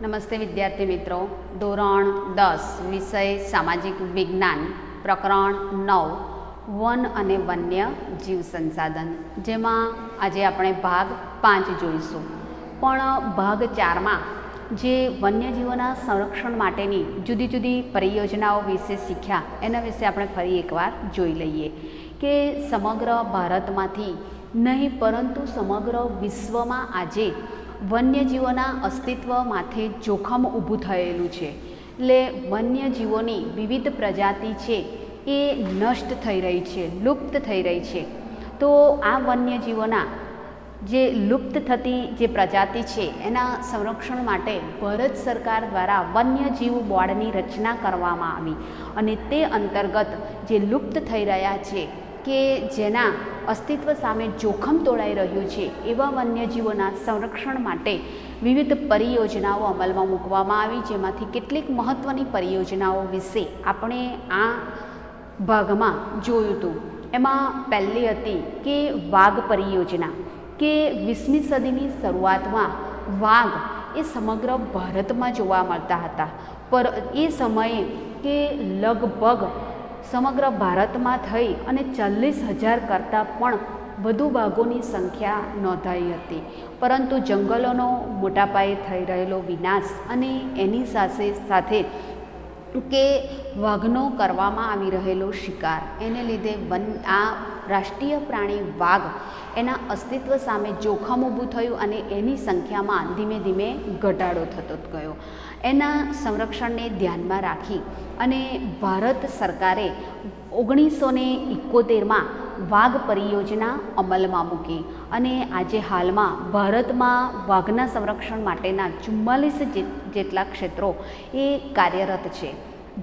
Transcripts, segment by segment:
નમસ્તે વિદ્યાર્થી મિત્રો. ધોરણ 10 વિષય સામાજિક વિજ્ઞાન પ્રકરણ 9 વન અને વન્ય જીવ સંસાધન, જેમાં આજે આપણે ભાગ 5 જોઈશું. પણ ભાગ 4માં જે વન્યજીવોના સંરક્ષણ માટેની જુદી જુદી પરિયોજનાઓ વિશે શીખ્યા એના વિશે આપણે ફરી એકવાર જોઈ લઈએ કે સમગ્ર ભારતમાંથી નહીં પરંતુ સમગ્ર વિશ્વમાં આજે વન્યજીવોના અસ્તિત્વ માથે જોખમ ઊભું થયેલું છે. એટલે વન્યજીવોની વિવિધ પ્રજાતિ છે એ નષ્ટ થઈ રહી છે, લુપ્ત થઈ રહી છે. તો આ વન્યજીવોના જે લુપ્ત થતી જે પ્રજાતિ છે એના સંરક્ષણ માટે ભારત સરકાર દ્વારા વન્યજીવ બોર્ડની રચના કરવામાં આવી અને તે અંતર્ગત જે લુપ્ત થઈ રહ્યા છે કે જેના અસ્તિત્વ સામે જોખમ તોળાઈ રહ્યું છે એવા વન્યજીવોના સંરક્ષણ માટે વિવિધ પરિયોજનાઓ અમલમાં મૂકવામાં આવી, જેમાંથી કેટલીક મહત્ત્વની પરિયોજનાઓ વિશે આપણે આ ભાગમાં જોયું હતું. એમાં પહેલી હતી કે વાઘ પરિયોજના, કે 20મી સદીની શરૂઆતમાં વાઘ એ સમગ્ર ભારતમાં જોવા મળતા હતા, પર એ સમયે કે લગભગ સમગ્ર ભારતમાં થઈ અને 40,000 કરતાં પણ વધુ વાઘોની સંખ્યા નોંધાઈ હતી. પરંતુ જંગલોનો મોટા પાયે થઈ રહેલો વિનાશ અને એની સાથે કે વાઘનો કરવામાં આવી રહેલો શિકાર, એને લીધે આ રાષ્ટ્રીય પ્રાણી વાઘ એના અસ્તિત્વ સામે જોખમ ઊભું થયું અને એની સંખ્યામાં ધીમે ધીમે ઘટાડો થતો ગયો. એના સંરક્ષણને ધ્યાનમાં રાખી અને ભારત સરકારે 1971માં વાઘ પરિયોજના અમલમાં મૂકી અને આજે હાલમાં ભારતમાં વાઘના સંરક્ષણ માટેના 44 જેટલા ક્ષેત્રો એ કાર્યરત છે,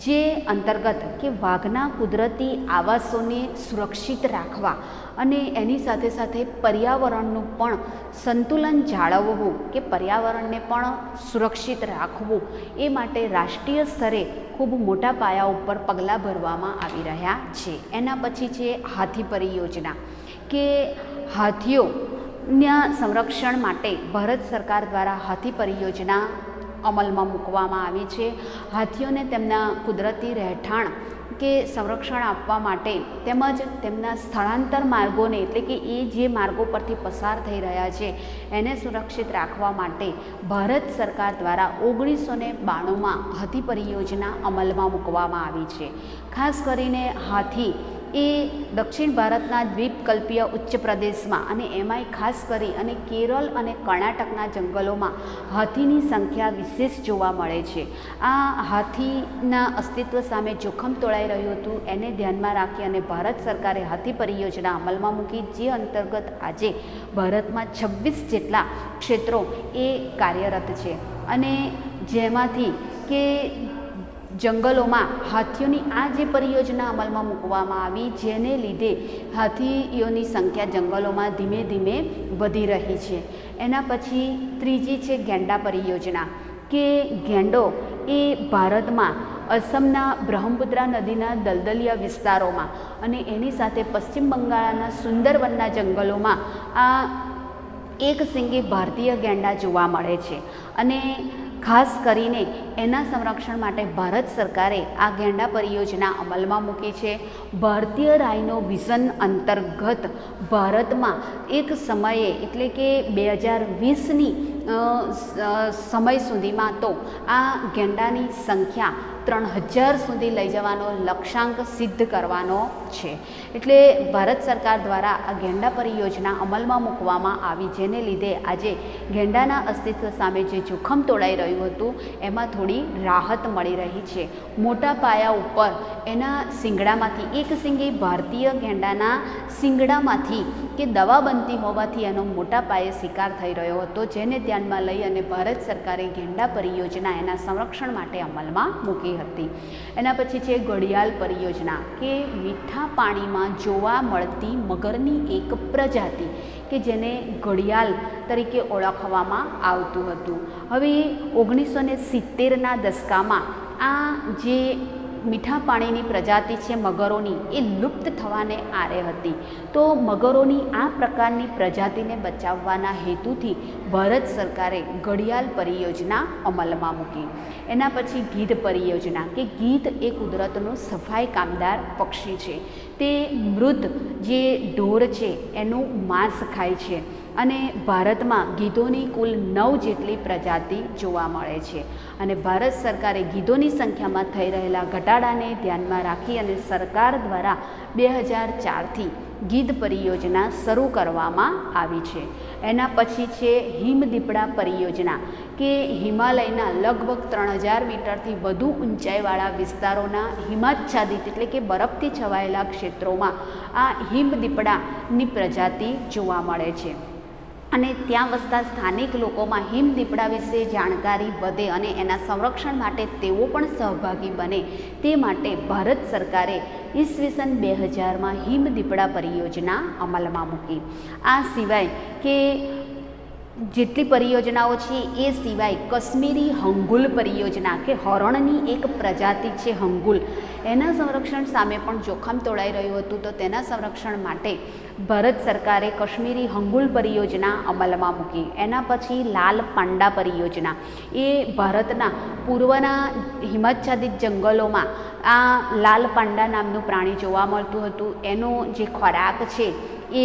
જે અંતર્ગત કે વાઘના કુદરતી આવાસોને સુરક્ષિત રાખવા અને એની સાથે સાથે પર્યાવરણનું પણ સંતુલન જાળવવું કે પર્યાવરણને પણ સુરક્ષિત રાખવું એ માટે રાષ્ટ્રીય સ્તરે ખૂબ મોટા પાયા ઉપર પગલાં ભરવામાં આવી રહ્યા છે. એના પછી છે હાથી પરિયોજના, કે હાથીઓના સંરક્ષણ માટે ભારત સરકાર દ્વારા હાથી પરિયોજના અમલમાં મૂકવામાં આવી છે. હાથીઓને તેમના કુદરતી રહેઠાણ કે સંરક્ષણ આપવા માટે તેમજ તેમના સ્થળાંતર માર્ગોને, એટલે કે એ જે માર્ગો પરથી પસાર થઈ રહ્યા છે એને સુરક્ષિત રાખવા માટે ભારત સરકાર દ્વારા 1992માં હાથી પરિયોજના અમલમાં મૂકવામાં આવી છે. ખાસ કરીને હાથી એ દક્ષિણ ભારતના દ્વીપકલ્પીય ઉચ્ચ પ્રદેશમાં અને એમાંય ખાસ કરી અને કેરળ અને કર્ણાટકના જંગલોમાં હાથીની સંખ્યા વિશેષ જોવા મળે છે. આ હાથીના અસ્તિત્વ સામે જોખમ તોળાઈ રહ્યું હતું, એને ધ્યાનમાં રાખી અને ભારત સરકારે હાથી પરિયોજના અમલમાં મૂકી, જે અંતર્ગત આજે ભારતમાં 26 જેટલા ક્ષેત્રો એ કાર્યરત છે અને જેમાંથી કે જંગલોમાં હાથીઓની આ જે પરિયોજના અમલમાં મૂકવામાં આવી, જેને લીધે હાથીઓની સંખ્યા જંગલોમાં ધીમે ધીમે વધી રહી છે. એના પછી ત્રીજી છે ગેંડા પરિયોજના, કે ગેંડો એ ભારતમાં અસમના બ્રહ્મપુત્રા નદીના દલદલિયા વિસ્તારોમાં અને એની સાથે પશ્ચિમ બંગાળના સુંદરવનના જંગલોમાં આ એક શીંગી ભારતીય ગેંડા જોવા મળે છે અને ખાસ કરીને એના સંરક્ષણ માટે ભારત સરકારે આ ગેંડા પરિયોજના અમલમાં મૂકી છે. ભારતીય રાઇનો વિઝન અંતર્ગત ભારતમાં એક સમયે, એટલે કે 2020ની સમય સુધીમાં તો આ ગેંડાની સંખ્યા 3,000 સુધી લઈ જવાનો લક્ષ્યાંક સિદ્ધ કરવાનો છે. એટલે ભારત સરકાર દ્વારા આ ગેંડા પરિયોજના અમલમાં મૂકવામાં આવી, જેને લીધે આજે ગેંડાના અસ્તિત્વ સામે જે જોખમ તોળાઈ રહ્યું હતું એમાં થોડી રાહત મળી રહી છે. મોટા પાયા ઉપર એના શિંગડામાંથી, એક શીંગી ભારતીય ગેંડાના શિંગડામાંથી કે દવા બનતી હોવાથી એનો મોટા પાયે શિકાર થઈ રહ્યો હતો, જેને ધ્યાનમાં લઈ અને ભારત સરકારે ગેંડા પરિયોજના એના સંરક્ષણ માટે અમલમાં મૂકી હતી. એના પછી છે ઘડિયાળ પરિયોજના, કે મીઠા પાણીમાં જોવા મળતી મગરની એક પ્રજાતિ કે જેને ઘડિયાળ તરીકે ઓળખવામાં આવતું હતું. હવે 1970ના દશકામાં આ જે મીઠા પાણીની પ્રજાતિ છે મગરોની એ લુપ્ત થવાને આરે હતી. તો મગરોની આ પ્રકારની પ્રજાતિને બચાવવાના હેતુથી ભારત સરકારે ઘડિયાળ પરિયોજના અમલમાં મૂકી. એના પછી ગીધ પરિયોજના, કે ગીધ એ કુદરતનું સફાઈ કામદાર પક્ષી છે. તે મૃત જે ઢોર છે એનું માંસ ખાય છે અને ભારતમાં ગીધોની કુલ 9 જેટલી પ્રજાતિ જોવા મળે છે. અને ભારત સરકારે ગીધોની સંખ્યામાં થઈ રહેલા ઘટાડાને ધ્યાનમાં રાખી અને સરકાર દ્વારા 2004થી ગીધ પરિયોજના શરૂ કરવામાં આવી છે. એના પછી છે હિમદીપડા પરિયોજના, કે હિમાલયના લગભગ 3000 મીટરથી વધુ ઊંચાઈવાળા વિસ્તારોના હિમાચ્છાદિત એટલે કે બરફથી છવાયેલા ક્ષેત્રોમાં આ હિમદીપડાની પ્રજાતિ જોવા મળે છે. અને ત્યાં વસતા સ્થાનિક લોકોમાં હિમદીપડા વિશે જાણકારી વધે અને એના સંરક્ષણ માટે તેઓ પણ સહભાગી બને તે માટે ભારત સરકારે ઈસવીસન 2000માં હિમદીપડા પરિયોજના અમલમાં મૂકી. આ સિવાય કે જેટલી પરિયોજનાઓ છે એ સિવાય કશ્મીરી હંગુલ પરિયોજના, કે હરણની એક પ્રજાતિ છે હંગુલ, એના સંરક્ષણ સામે પણ જોખમ તોળાઈ રહ્યું હતું. તો તેના સંરક્ષણ માટે ભારત સરકારે કશ્મીરી હંગુલ પરિયોજના અમલમાં મૂકી. એના પછી લાલ પાંડા પરિયોજના, એ ભારતના પૂર્વના હિમાચ્છાદિત જંગલોમાં આ લાલ પાંડા નામનું પ્રાણી જોવા મળતું હતું. એનો જે ખોરાક છે એ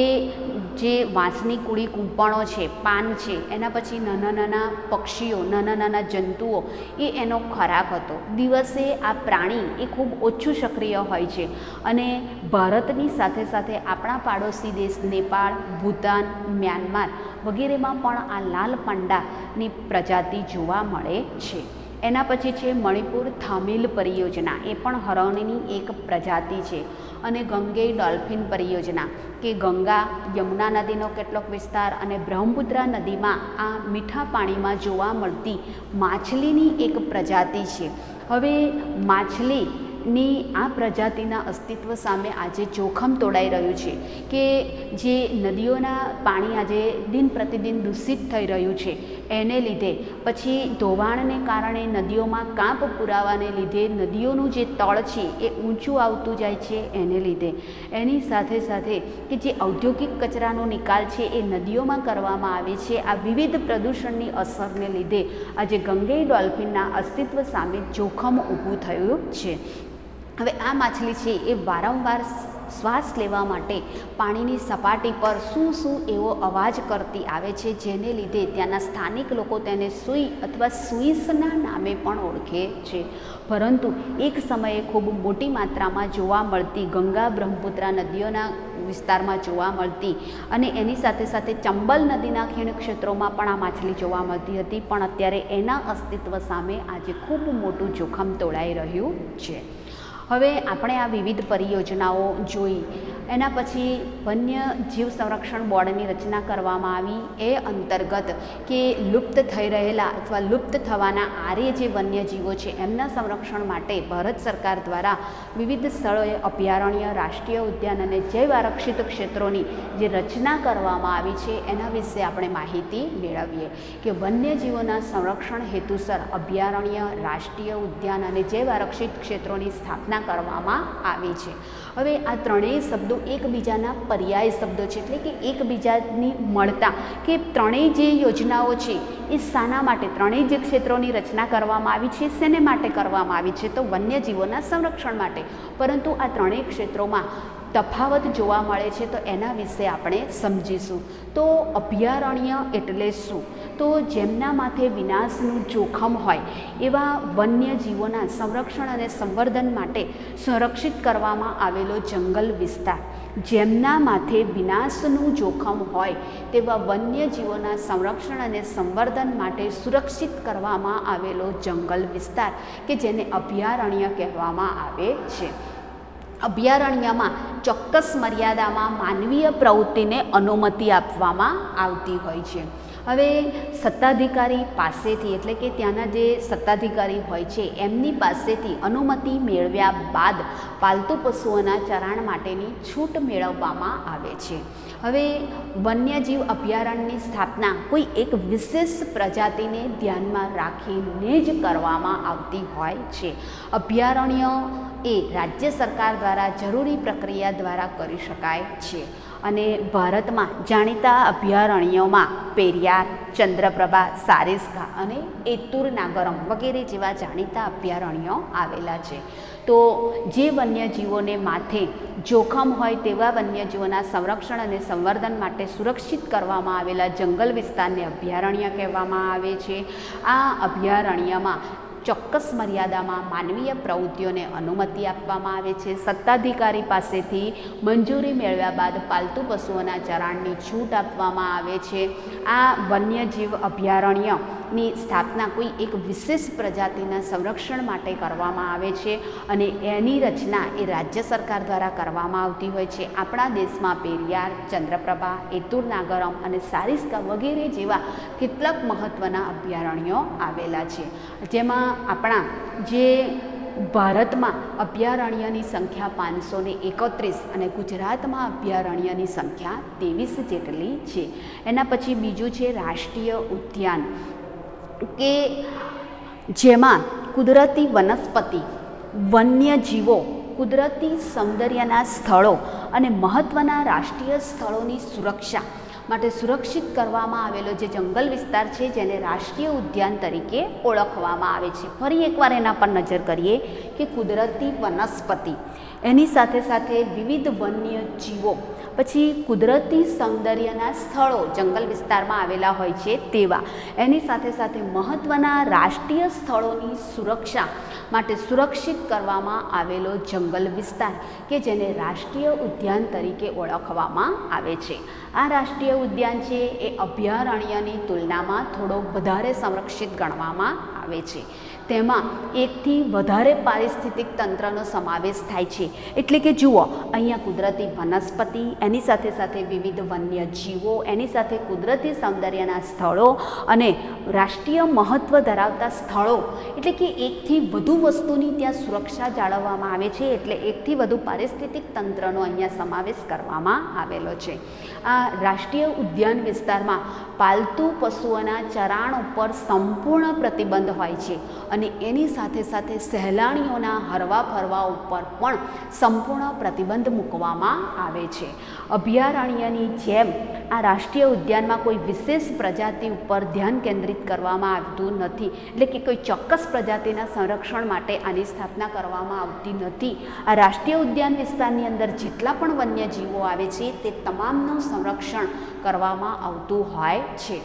જે વાંસની કુડી કૂંપણો છે, પાન છે, એના પછી નાના નાના પક્ષીઓ, નાના નાના જંતુઓ, એ એનો ખોરાક હતો. દિવસે આ પ્રાણી એ ખૂબ ઓછું સક્રિય હોય છે અને ભારતની સાથે સાથે આપણા પાડોશી દેશ નેપાળ, ભૂતાન, મ્યાનમાર વગેરેમાં પણ આ લાલ પાંડાની પ્રજાતિ જોવા મળે છે. એના પછી છે મણિપુર થામિલ પરિયોજના, એ પણ હરણની એક પ્રજાતિ છે. અને ગંગેઈ ડોલ્ફિન પરિયોજના, કે ગંગા યમુના નદીનો કેટલોક વિસ્તાર અને બ્રહ્મપુત્રા નદીમાં આ મીઠા પાણીમાં જોવા મળતી માછલીની એક પ્રજાતિ છે. હવે માછલીની આ પ્રજાતિના અસ્તિત્વ સામે આજે જોખમ તોડાઈ રહ્યું છે, કે જે નદીઓના પાણી આજે દિન પ્રતિદિન દૂષિત થઈ રહ્યું છે એને લીધે, પછી ધોવાણને કારણે નદીઓમાં કાંપ પુરાવાને લીધે નદીઓનું જે તળ છે એ ઊંચું આવતું જાય છે એને લીધે, એની સાથે સાથે કે જે ઔદ્યોગિક કચરાનો નિકાલ છે એ નદીઓમાં કરવામાં આવે છે, આ વિવિધ પ્રદૂષણની અસરને લીધે આજે ગંગેઈ ડોલ્ફિનના અસ્તિત્વ સામે જોખમ ઊભું થયું છે. હવે આ માછલી છે એ વારંવાર શ્વાસ લેવા માટે પાણીની સપાટી પર શું એવો અવાજ કરતી આવે છે, જેને લીધે ત્યાંના સ્થાનિક લોકો તેને સુઈ અથવા સુઈસના નામે પણ ઓળખે છે. પરંતુ એક સમયે ખૂબ મોટી માત્રામાં જોવા મળતી ગંગા બ્રહ્મપુત્રા નદીઓના વિસ્તારમાં જોવા મળતી અને એની સાથે સાથે ચંબલ નદીના ખીણ ક્ષેત્રોમાં પણ આ માછલી જોવા મળતી હતી, પણ અત્યારે એના અસ્તિત્વ સામે આજે ખૂબ મોટું જોખમ તોળાઈ રહ્યું છે. હવે આપણે આ વિવિધ પરિયોજનાઓ જોઈ. એના પછી વન્ય જીવ સંરક્ષણ બોર્ડની રચના કરવામાં આવી. એ અંતર્ગત કે લુપ્ત થઈ રહેલા અથવા લુપ્ત થવાના આરે જે વન્યજીવો છે એમના સંરક્ષણ માટે ભારત સરકાર દ્વારા વિવિધ સ્થળોએ અભયારણ્ય, રાષ્ટ્રીય ઉદ્યાન અને જૈવ આરક્ષિત ક્ષેત્રોની જે રચના કરવામાં આવી છે એના વિશે આપણે માહિતી મેળવીએ. કે વન્યજીવોના સંરક્ષણ હેતુસર અભયારણ્ય, રાષ્ટ્રીય ઉદ્યાન અને જૈવ આરક્ષિત ક્ષેત્રોની સ્થાપના કરવામાં આવી છે. હવે આ ત્રણેય શબ્દો એકબીજાના પર્યાય શબ્દો છે, એટલે કે એકબીજાની મળતા, કે ત્રણેય જે યોજનાઓ છે એ શાના માટે, ત્રણેય જે ક્ષેત્રોની રચના કરવામાં આવી છે શેને માટે કરવામાં આવી છે, તો વન્યજીવોના સંરક્ષણ માટે. પરંતુ આ ત્રણેય ક્ષેત્રોમાં તફાવત જોવા મળે છે, તો એના વિશે આપણે સમજીશું. તો અભયારણ્ય એટલે શું? તો જેમના માથે વિનાશનું જોખમ હોય એવા વન્યજીવોના સંરક્ષણ અને સંવર્ધન માટે સંરક્ષિત કરવામાં આવેલો જંગલ વિસ્તાર. જેમના માથે વિનાશનું જોખમ હોય તેવા વન્યજીવોના સંરક્ષણ અને સંવર્ધન માટે સુરક્ષિત કરવામાં આવેલો જંગલ વિસ્તાર, કે જેને અભયારણ્ય કહેવામાં આવે છે. અભયારણ્યમાં ચોક્કસ મર્યાદામાં માનવીય પ્રવૃત્તિને અનુમતિ આપવામાં આવતી હોય છે. હવે સત્તાધિકારી પાસેથી, એટલે કે ત્યાંના જે સત્તાધિકારી હોય છે એમની પાસેથી અનુમતિ મેળવ્યા બાદ પાલતુ પશુઓના ચરાણ માટેની છૂટ મેળવવામાં આવે છે. હવે વન્યજીવ અભયારણ્યની સ્થાપના કોઈ એક વિશેષ પ્રજાતિને ધ્યાનમાં રાખીને જ કરવામાં આવતી હોય છે. અભયારણ્ય એ રાજ્ય સરકાર દ્વારા જરૂરી પ્રક્રિયા દ્વારા કરી શકાય છે. અને ભારતમાં જાણીતા અભયારણ્યોમાં પેરિયાર, ચંદ્રપ્રભા, સારિસ્કા અને એતુર નાગરમ વગેરે જેવા જાણીતા અભયારણ્યો આવેલા છે. તો જે વન્યજીવોને માથે જોખમ હોય તેવા વન્યજીવોના સંરક્ષણ અને સંવર્ધન માટે સુરક્ષિત કરવામાં આવેલા જંગલ વિસ્તારને અભયારણ્ય કહેવામાં આવે છે. આ અભયારણ્યમાં ચોક્કસ મર્યાદામાં માનવીય પ્રવૃત્તિઓને અનુમતિ આપવામાં આવે છે. સત્તાધિકારી પાસેથી મંજૂરી મેળવ્યા બાદ પાલતુ પશુઓના ચરાણની છૂટ આપવામાં આવે છે. આ વન્યજીવ અભયારણ્યની સ્થાપના કોઈ એક વિશેષ પ્રજાતિના સંરક્ષણ માટે કરવામાં આવે છે અને એની રચના એ રાજ્ય સરકાર દ્વારા કરવામાં આવતી હોય છે. આપણા દેશમાં પેરિયાર, ચંદ્રપ્રભા, એતુર નાગરમ અને સારિસ્કા વગેરે જેવા કેટલાક મહત્ત્વના અભયારણ્યો આવેલા છે. જેમાં આપણા જે ભારતમાં અભયારણ્યની સંખ્યા 531 અને ગુજરાતમાં અભયારણ્યની સંખ્યા 23 જેટલી છે. એના પછી બીજું છે રાષ્ટ્રીય ઉદ્યાન, કે જેમાં કુદરતી વનસ્પતિ, વન્યજીવો, કુદરતી સૌંદર્યના સ્થળો અને મહત્ત્વના રાષ્ટ્રીય સ્થળોની સુરક્ષા માટે સુરક્ષિત કરવામાં આવેલો જે જંગલ વિસ્તાર છે જેને રાષ્ટ્રીય ઉદ્યાન તરીકે ઓળખવામાં આવે છે. ફરી એકવાર એના પર નજર કરીએ કે કુદરતી વનસ્પતિ, એની સાથે સાથે વિવિધ વન્યજીવો, પછી કુદરતી સૌંદર્યના સ્થળો જંગલ વિસ્તારમાં આવેલા હોય છે તેવા, એની સાથે સાથે મહત્ત્વના રાષ્ટ્રીય સ્થળોની સુરક્ષા માટે સુરક્ષિત કરવામાં આવેલો જંગલ વિસ્તાર કે જેને રાષ્ટ્રીય ઉદ્યાન તરીકે ઓળખવામાં આવે છે. આ રાષ્ટ્રીય ઉદ્યાન છે એ અભયારણ્યની તુલનામાં થોડો વધારે સંરક્ષિત ગણવામાં આવે છે. તેમાં એકથી વધારે પારિસ્થિતિક તંત્રનો સમાવેશ થાય છે. એટલે કે જુઓ, અહીંયા કુદરતી વનસ્પતિ, એની સાથે સાથે વિવિધ વન્યજીવો, એની સાથે કુદરતી સૌંદર્યના સ્થળો અને રાષ્ટ્રીય મહત્ત્વ ધરાવતા સ્થળો, એટલે કે એકથી વધુ વસ્તુની ત્યાં સુરક્ષા જાળવવામાં આવે છે. એટલે એકથી વધુ પારિસ્થિતિક તંત્રનો અહીંયા સમાવેશ કરવામાં આવેલો છે. આ રાષ્ટ્રીય ઉદ્યાન વિસ્તારમાં પાલતુ પશુઓના ચરાણ ઉપર સંપૂર્ણ પ્રતિબંધ હોય છે અને એની સાથે સાથે સહેલાણીઓના હરવા ફરવા ઉપર પણ સંપૂર્ણ પ્રતિબંધ મૂકવામાં આવે છે. અભયારણ્યની જેમ આ રાષ્ટ્રીય ઉદ્યાનમાં કોઈ વિશેષ પ્રજાતિ ઉપર ધ્યાન કેન્દ્રિત કરવામાં આવતું નથી. એટલે કે કોઈ ચોક્કસ પ્રજાતિના સંરક્ષણ માટે આની સ્થાપના કરવામાં આવતી નથી. આ રાષ્ટ્રીય ઉદ્યાન વિસ્તારની અંદર જેટલા પણ વન્યજીવો આવે છે તે તમામનું સંરક્ષણ કરવામાં આવતું હોય છે.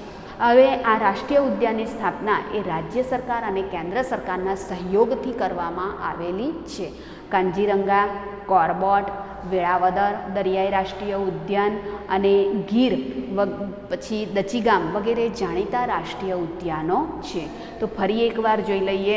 હવે આ રાષ્ટ્રીય ઉદ્યાનની સ્થાપના એ રાજ્ય સરકાર અને કેન્દ્ર સરકારના સહયોગથી કરવામાં આવેલી છે. કાંજીરંગા, કોરબોટ, વેળાવદર દરિયાઈ રાષ્ટ્રીય ઉદ્યાન અને ગીર, પછી દચીગામ વગેરે જાણીતા રાષ્ટ્રીય ઉદ્યાનો છે. તો ફરી એકવાર જોઈ લઈએ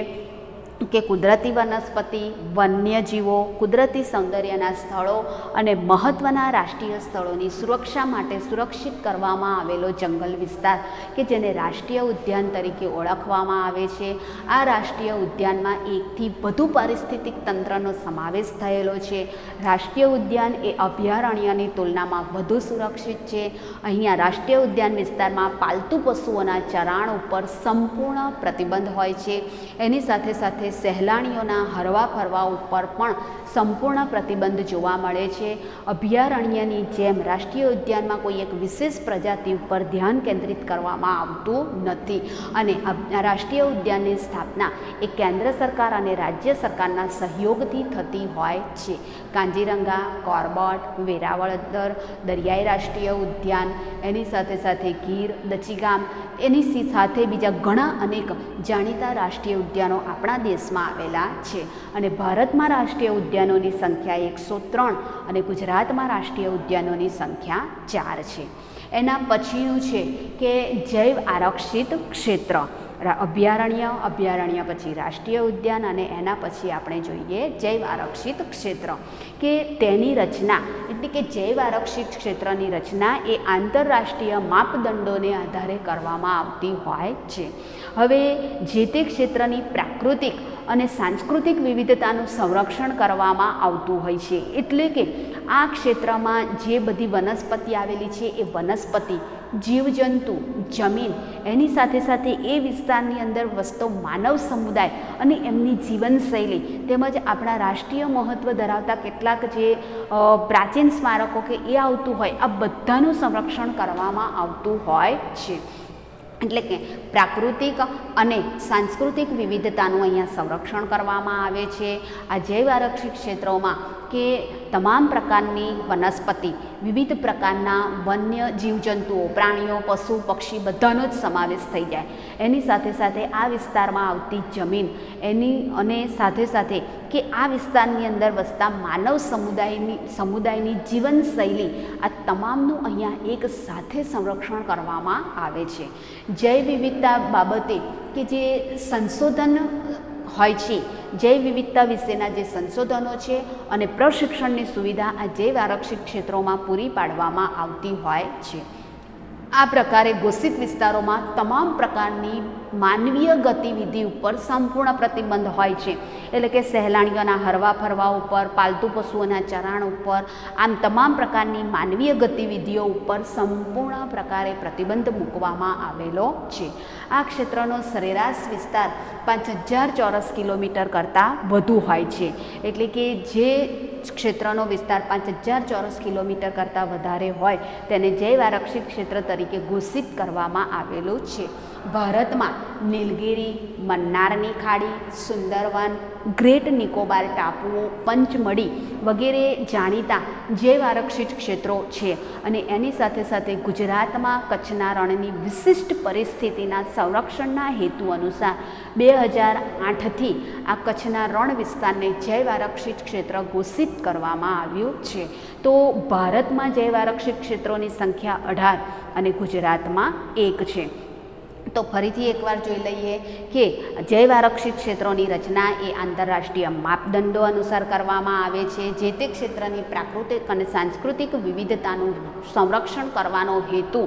કે કુદરતી વનસ્પતિ, વન્યજીવો, કુદરતી સૌંદર્યના સ્થળો અને મહત્ત્વના રાષ્ટ્રીય સ્થળોની સુરક્ષા માટે સુરક્ષિત કરવામાં આવેલો જંગલ વિસ્તાર કે જેને રાષ્ટ્રીય ઉદ્યાન તરીકે ઓળખવામાં આવે છે. આ રાષ્ટ્રીય ઉદ્યાનમાં એકથી વધુ પારિસ્થિતિક તંત્રનો સમાવેશ થયેલો છે. રાષ્ટ્રીય ઉદ્યાન એ અભયારણ્યની તુલનામાં વધુ સુરક્ષિત છે. અહીંયા રાષ્ટ્રીય ઉદ્યાન વિસ્તારમાં પાલતુ પશુઓના ચરાણ ઉપર સંપૂર્ણ પ્રતિબંધ હોય છે. એની સાથે સાથે સહેલાણીઓના હરવા ફરવા ઉપર પણ સંપૂર્ણ પ્રતિબંધ જોવા મળે છે. અભયારણ્યની જેમ રાષ્ટ્રીય ઉદ્યાનમાં કોઈ એક વિશેષ પ્રજાતિ ઉપર ધ્યાન કેન્દ્રિત કરવામાં આવતું નથી અને રાષ્ટ્રીય ઉદ્યાનની સ્થાપના એ કેન્દ્ર સરકાર અને રાજ્ય સરકારના સહયોગથી થતી હોય છે. કાંજીરંગા, કોરબોટ, વેરાવળદર દરિયાઈ રાષ્ટ્રીય ઉદ્યાન, એની સાથે સાથે ગીર, દચીગામ, એની સાથે બીજા ઘણા અનેક જાણીતા રાષ્ટ્રીય ઉદ્યાનો આપણા દેશમાં આવેલા છે અને ભારતમાં રાષ્ટ્રીય ઉદ્યાનોની સંખ્યા 103 અને ગુજરાતમાં રાષ્ટ્રીય ઉદ્યાનોની સંખ્યા 4 છે. એના પછીનું છે કે જૈવ આરક્ષિત ક્ષેત્ર. અભયારણ્ય પછી રાષ્ટ્રીય ઉદ્યાન અને એના પછી આપણે જોઈએ જૈવ આરક્ષિત ક્ષેત્ર, કે તેની રચના એટલે કે જૈવ આરક્ષિત ક્ષેત્રની રચના એ આંતરરાષ્ટ્રીય માપદંડોને આધારે કરવામાં આવતી હોય છે. હવે જે તે ક્ષેત્રની પ્રાકૃતિક અને સાંસ્કૃતિક વિવિધતાનું સંરક્ષણ કરવામાં આવતું હોય છે. એટલે કે આ ક્ષેત્રમાં જે બધી વનસ્પતિ આવેલી છે એ વનસ્પતિ જીવજંતુ, જમીન, એની સાથે સાથે એ વિસ્તારની અંદર વસતો માનવ સમુદાય અને એમની જીવનશૈલી તેમજ આપણા રાષ્ટ્રીય મહત્ત્વ ધરાવતા કેટલાક જે પ્રાચીન સ્મારકો કે એ આવતું હોય, આ બધાનું સંરક્ષણ કરવામાં આવતું હોય છે. એટલે કે પ્રાકૃતિક અને સાંસ્કૃતિક વિવિધતાનું અહીંયા સંરક્ષણ કરવામાં આવે છે. આ જૈવ આરક્ષિત ક્ષેત્રોમાં કે તમામ પ્રકારની વનસ્પતિ, વિવિધ પ્રકારના વન્ય જીવજંતુઓ, પ્રાણીઓ, પશુ પક્ષી બધાનો જ સમાવેશ થઈ જાય. એની સાથે સાથે આ વિસ્તારમાં આવતી જમીન અને સાથે સાથે કે આ વિસ્તારની અંદર વસતા માનવ સમુદાયની જીવનશૈલી, આ તમામનું અહીંયા એક સાથે સંરક્ષણ કરવામાં આવે છે. જૈવ વિવિધતા બાબતે કે જે સંશોધન હોય છે, જૈવ વિવિધતા વિશેના જે સંશોધનો છે અને પ્રશિક્ષણની સુવિધા આ જૈવ આરક્ષિત ક્ષેત્રોમાં પૂરી પાડવામાં આવતી હોય છે. આ પ્રકારે ઘોષિત વિસ્તારોમાં તમામ પ્રકારની માનવીય ગતિવિધિ ઉપર સંપૂર્ણ પ્રતિબંધ હોય છે. એટલે કે સહેલાણીઓના હરવા ફરવા ઉપર, પાલતુ પશુઓના ચરાણ ઉપર, આમ તમામ પ્રકારની માનવીય ગતિવિધિઓ ઉપર સંપૂર્ણ પ્રકારે પ્રતિબંધ મૂકવામાં આવેલો છે. આ ક્ષેત્રનો સરેરાશ વિસ્તાર 5000 ચોરસ કિલોમીટર કરતાં વધુ હોય છે. એટલે કે જે ક્ષેત્રનો વિસ્તાર 5000 ચોરસ કિલોમીટર કરતાં વધારે હોય તેને જૈવ આરક્ષિત ક્ષેત્ર તરીકે ઘોષિત કરવામાં આવેલું છે. ભારતમાં નીલગિરી, મન્નારની ખાડી, સુંદરવન, ગ્રેટ નિકોબાર ટાપુઓ, પંચમઢી વગેરે જાણીતા જૈવ આરક્ષિત ક્ષેત્રો છે. અને એની સાથે સાથે ગુજરાતમાં કચ્છના રણની વિશિષ્ટ પરિસ્થિતિના સંરક્ષણના હેતુ અનુસાર 2008થી આ કચ્છના રણ વિસ્તારને જૈવ આરક્ષિત ક્ષેત્ર ઘોષિત કરવામાં આવ્યું છે. તો ભારતમાં જૈવ આરક્ષિત ક્ષેત્રોની સંખ્યા 18 અને ગુજરાતમાં 1 છે. તો ફરીથી એકવાર જોઈ લઈએ કે જૈવ આરક્ષિત ક્ષેત્રોની રચના એ આંતરરાષ્ટ્રીય માપદંડો અનુસાર કરવામાં આવે છે. જે તે ક્ષેત્રની પ્રાકૃતિક અને સાંસ્કૃતિક વિવિધતાનું સંરક્ષણ કરવાનો હેતુ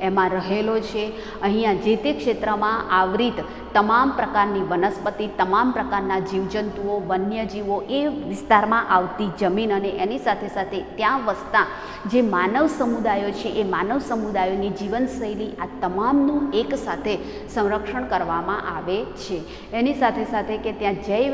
એમાં રહેલો છે. અહીંયા જે તે ક્ષેત્રમાં આવરિત તમામ પ્રકારની વનસ્પતિ, તમામ પ્રકારના જીવજંતુઓ, વન્યજીવો, એ વિસ્તારમાં આવતી જમીન અને એની સાથે સાથે ત્યાં વસતા જે માનવ સમુદાયો છે એ માનવ સમુદાયોની જીવનશૈલી, આ તમામનું એક સાથે સંરક્ષણ કરવામાં આવે છે. એની સાથે સાથે કે ત્યાં જૈવ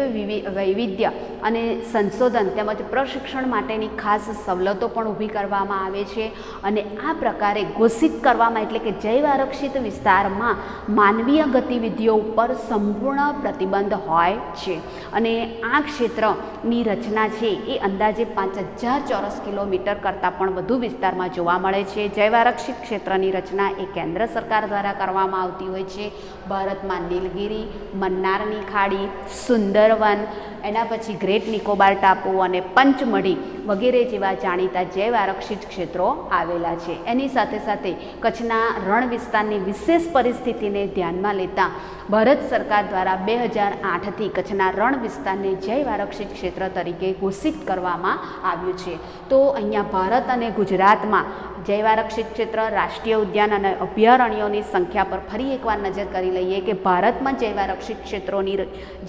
વૈવિધ્ય અને સંશોધન તેમજ પ્રશિક્ષણ માટેની ખાસ સવલતો પણ ઊભી કરવામાં આવે છે. અને આ પ્રકારે ઘોષિત કરવામાં, એટલે કે જૈવ આરક્ષિત વિસ્તારમાં માનવીય ગતિવિધિઓ ઉપર સંપૂર્ણ પ્રતિબંધ હોય છે. અને આ ક્ષેત્રની રચના છે એ અંદાજે 5000 ચોરસ કિલોમીટર કરતાં પણ વધુ વિસ્તારમાં જોવા મળે છે. જૈવ આરક્ષિત ક્ષેત્રની રચના એ કેન્દ્ર સરકાર દ્વારા કરવામાં આવતી હોય છે. ભારતમાં નીલગિરી, મન્નારની ખાડી, સુંદરવન, એના પછી ગ્રેટ નિકોબાર ટાપુઓ અને પંચમઢી વગેરે જેવા જાણીતા જૈવ આરક્ષિત ક્ષેત્રો આવેલા છે. એની સાથે સાથે કચ્છના રણ વિસ્તારની વિશેષ પરિસ્થિતિને ધ્યાનમાં લેતા ભારત સરકાર દ્વારા 2008થી કચ્છના રણ વિસ્તારને જૈવ આરક્ષિત ક્ષેત્ર તરીકે ઘોષિત કરવામાં આવ્યું છે. તો અહીંયા ભારત અને ગુજરાતમાં જૈવ આરક્ષિત ક્ષેત્ર, રાષ્ટ્રીય ઉદ્યાન અને અભયારણ્યોની સંખ્યા પર ફરી એકવાર નજર કરી લઈએ કે ભારતમાં જૈવ આરક્ષિત ક્ષેત્રોની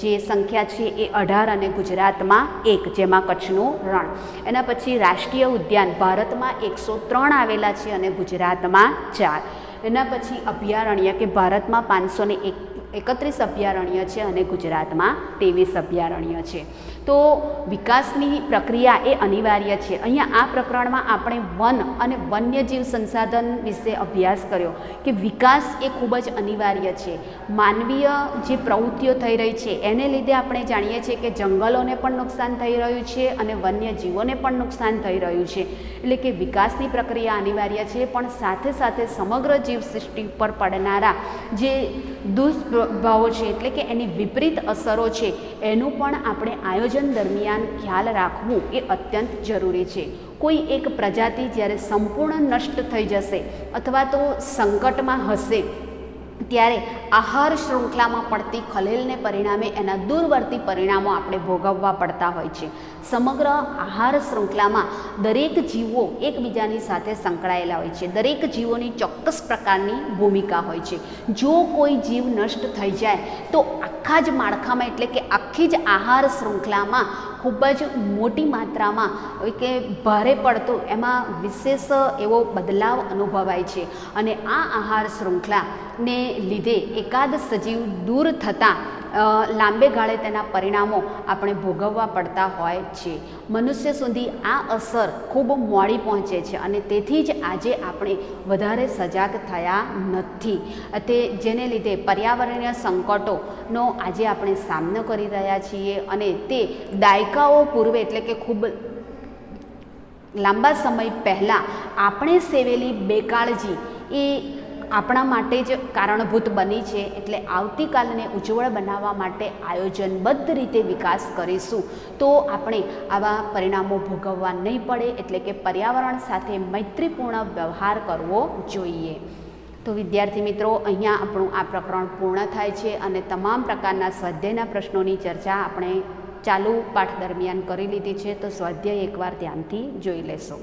જે સંખ્યા છે એ 18 અને ગુજરાતમાં 1, જેમાં કચ્છનું રણ. એના પછી રાષ્ટ્રીય ઉદ્યાન ભારતમાં 103 આવેલા છે અને ગુજરાતમાં 4. એના પછી અભયારણ્ય કે ભારતમાં 531 અભયારણ્ય છે અને ગુજરાતમાં 23 અભયારણ્ય છે. તો વિકાસની પ્રક્રિયા એ અનિવાર્ય છે. અહીંયા આ પ્રકરણમાં આપણે વન અને વન્યજીવ સંસાધન વિશે અભ્યાસ કર્યો કે વિકાસ એ ખૂબ જ અનિવાર્ય છે. માનવીય જે પ્રવૃત્તિઓ થઈ રહી છે એને લીધે આપણે જાણીએ છીએ કે જંગલોને પણ નુકસાન થઈ રહ્યું છે અને વન્યજીવોને પણ નુકસાન થઈ રહ્યું છે. એટલે કે વિકાસની પ્રક્રિયા અનિવાર્ય છે, પણ સાથે સાથે સમગ્ર જીવસૃષ્ટિ પર પડનારા જે દુષ્પ્રભાવો છે, એટલે કે એની વિપરીત અસરો છે, એનું પણ આપણે આયોજન દરમિયાન ખ્યાલ રાખવું એ અત્યંત જરૂરી છે. કોઈ એક પ્રજાતિ જ્યારે સંપૂર્ણ નષ્ટ થઈ જશે અથવા તો સંકટમાં હશે ત્યારે આહાર શૃંખલામાં પડતી ખલેલને પરિણામે એના દૂરવર્તી પરિણામો આપણે ભોગવવા પડતા હોય છે. સમગ્ર આહાર શૃંખલામાં દરેક જીવો એકબીજાની સાથે સંકળાયેલા હોય છે. દરેક જીવોની ચોક્કસ પ્રકારની ભૂમિકા હોય છે. જો કોઈ જીવ નષ્ટ થઈ જાય તો આખા જ માળખામાં એટલે કે આખી જ આહાર શૃંખલામાં ખૂબ જ મોટી માત્રામાં કે ભારે પડતું એમાં વિશેષ એવો બદલાવ અનુભવાય છે. અને આ આહાર શૃંખલાને લીધે એકાદ સજીવ દૂર થતાં લાંબે ગાળે તેના પરિણામો આપણે ભોગવવા પડતા હોય છે. મનુષ્ય સુધી આ અસર ખૂબ મોડી પહોંચે છે અને તેથી જ આજે આપણે વધારે સજાગ થયા નથી. તે જેને લીધે પર્યાવરણીય સંકટોનો આજે આપણે સામનો કરી રહ્યા છીએ અને તે દાયકાઓ પૂર્વે એટલે કે ખૂબ લાંબા સમય પહેલાં આપણે સેવેલી બેકાળજી એ આપણા માટે જ કારણભૂત બની છે. એટલે આવતીકાલને ઉજ્જવળ બનાવવા માટે આયોજનબદ્ધ રીતે વિકાસ કરીશું તો આપણે આવા પરિણામો ભોગવવા નહીં પડે. એટલે કે પર્યાવરણ સાથે મૈત્રીપૂર્ણ વ્યવહાર કરવો જોઈએ. તો વિદ્યાર્થી મિત્રો, અહીંયા આપણું આ પ્રકરણ પૂર્ણ થાય છે અને તમામ પ્રકારના સ્વાધ્યાયના પ્રશ્નોની ચર્ચા આપણે ચાલુ પાઠ દરમિયાન કરી લીધી છે. તો સ્વાધ્યાય એકવાર ધ્યાનથી જોઈ લેશો.